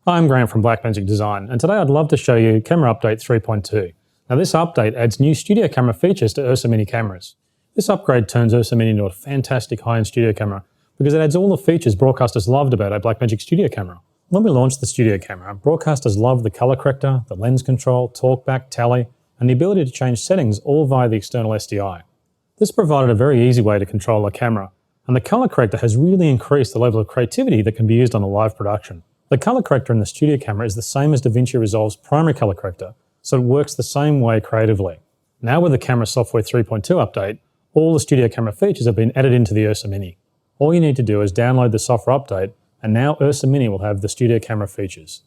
Hi, I'm Grant from Blackmagic Design, and today I'd love to show you Camera Update 3.2. Now this update adds new studio camera features to Ursa Mini cameras. This upgrade turns Ursa Mini into a fantastic high-end studio camera because it adds all the features broadcasters loved about a Blackmagic studio camera. When we launched the studio camera, broadcasters loved the color corrector, the lens control, talkback, tally, and the ability to change settings all via the external SDI. This provided a very easy way to control a camera, and the color corrector has really increased the level of creativity that can be used on a live production. The color corrector in the studio camera is the same as DaVinci Resolve's primary color corrector, so it works the same way creatively. Now with the Camera Software 3.2 update, all the studio camera features have been added into the Ursa Mini. All you need to do is download the software update, and now Ursa Mini will have the studio camera features.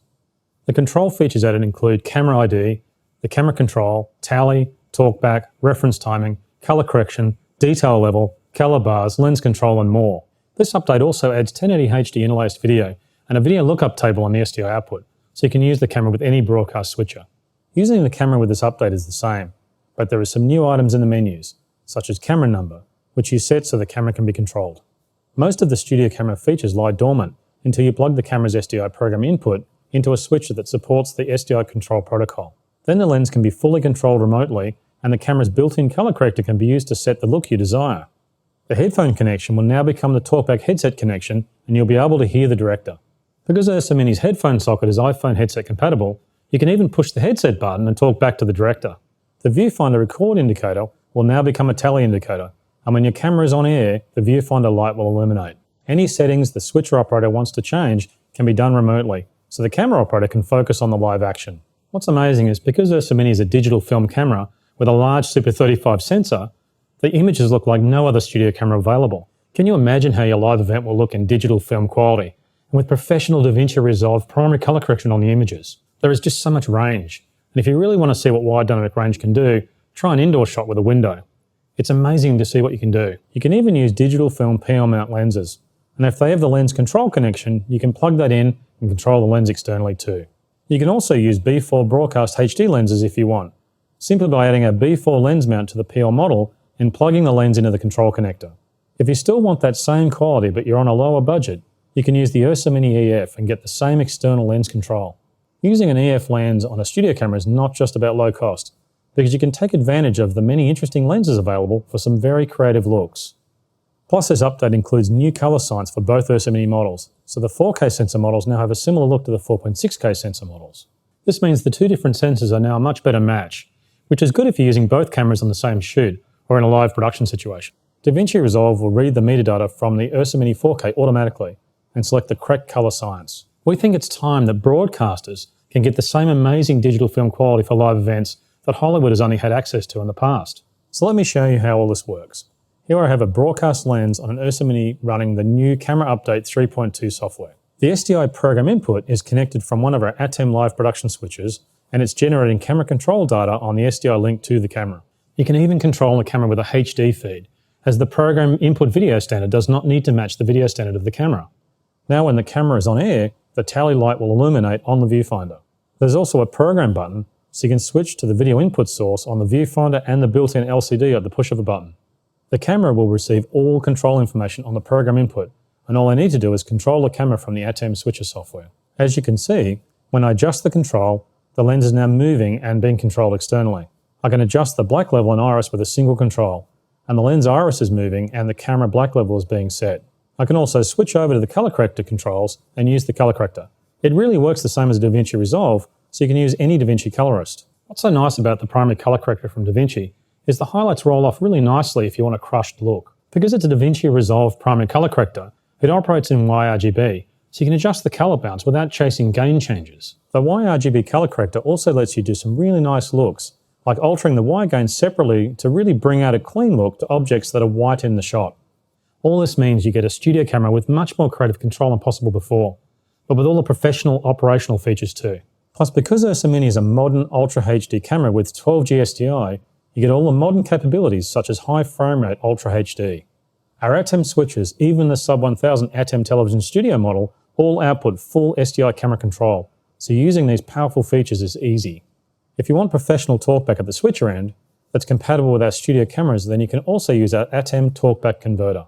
The control features added include camera ID, the camera control, tally, talkback, reference timing, color correction, detail level, color bars, lens control, and more. This update also adds 1080 HD interlaced video and a video lookup table on the SDI output, so you can use the camera with any broadcast switcher. Using the camera with this update is the same, but there are some new items in the menus, such as camera number, which you set so the camera can be controlled. Most of the studio camera features lie dormant until you plug the camera's SDI program input into a switcher that supports the SDI control protocol. Then the lens can be fully controlled remotely, and the camera's built-in color corrector can be used to set the look you desire. The headphone connection will now become the talkback headset connection, and you'll be able to hear the director. Because Ursa Mini's headphone socket is iPhone headset compatible, you can even push the headset button and talk back to the director. The viewfinder record indicator will now become a tally indicator, and when your camera is on air, the viewfinder light will illuminate. Any settings the switcher operator wants to change can be done remotely, so the camera operator can focus on the live action. What's amazing is because Ursa Mini is a digital film camera with a large Super 35 sensor, the images look like no other studio camera available. Can you imagine how your live event will look in digital film quality? And with professional DaVinci Resolve primary color correction on the images, there is just so much range. And if you really want to see what wide dynamic range can do, try an indoor shot with a window. It's amazing to see what you can do. You can even use digital film PL mount lenses. And if they have the lens control connection, you can plug that in and control the lens externally too. You can also use B4 broadcast HD lenses if you want, simply by adding a B4 lens mount to the PL model and plugging the lens into the control connector. If you still want that same quality but you're on a lower budget, you can use the Ursa Mini EF and get the same external lens control. Using an EF lens on a studio camera is not just about low cost, because you can take advantage of the many interesting lenses available for some very creative looks. Plus, this update includes new color science for both Ursa Mini models, so the 4K sensor models now have a similar look to the 4.6K sensor models. This means the two different sensors are now a much better match, which is good if you're using both cameras on the same shoot or in a live production situation. DaVinci Resolve will read the metadata from the Ursa Mini 4K automatically and select the correct color science. We think it's time that broadcasters can get the same amazing digital film quality for live events that Hollywood has only had access to in the past. So let me show you how all this works. Here I have a broadcast lens on an Ursa Mini running the new Camera Update 3.2 software. The SDI program input is connected from one of our ATEM live production switches, and it's generating camera control data on the SDI link to the camera. You can even control the camera with a HD feed, as the program input video standard does not need to match the video standard of the camera. Now when the camera is on air, the tally light will illuminate on the viewfinder. There's also a program button, so you can switch to the video input source on the viewfinder and the built-in LCD at the push of a button. The camera will receive all control information on the program input, and all I need to do is control the camera from the ATEM switcher software. As you can see, when I adjust the control, the lens is now moving and being controlled externally. I can adjust the black level and iris with a single control, and the lens iris is moving and the camera black level is being set. I can also switch over to the color corrector controls and use the color corrector. It really works the same as DaVinci Resolve, so you can use any DaVinci colorist. What's so nice about the primary color corrector from DaVinci is the highlights roll off really nicely if you want a crushed look. Because it's a DaVinci Resolve primary color corrector, it operates in YRGB, so you can adjust the color bounce without chasing gain changes. The YRGB color corrector also lets you do some really nice looks, like altering the Y gain separately to really bring out a clean look to objects that are white in the shot. All this means you get a studio camera with much more creative control than possible before, but with all the professional operational features too. Plus, because Ursa Mini is a modern Ultra HD camera with 12G SDI, you get all the modern capabilities such as high frame rate Ultra HD. Our ATEM switches, even the sub 1000 ATEM television studio model, all output full SDI camera control, so using these powerful features is easy. If you want professional talkback at the switcher end that's compatible with our studio cameras, then you can also use our ATEM talkback converter.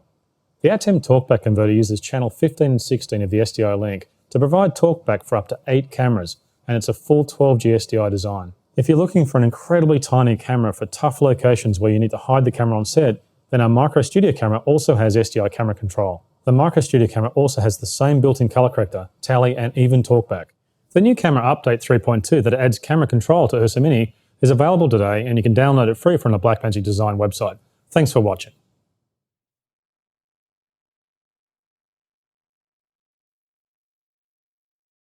The ATEM talkback converter uses channel 15 and 16 of the SDI link to provide talkback for up to 8 cameras, and it's a full 12G SDI design. If you're looking for an incredibly tiny camera for tough locations where you need to hide the camera on set, then our Micro Studio camera also has SDI camera control. The Micro Studio camera also has the same built-in color corrector, tally, and even talkback. The new camera update 3.2 that adds camera control to Ursa Mini is available today, and you can download it free from the Blackmagic Design website. Thanks for watching.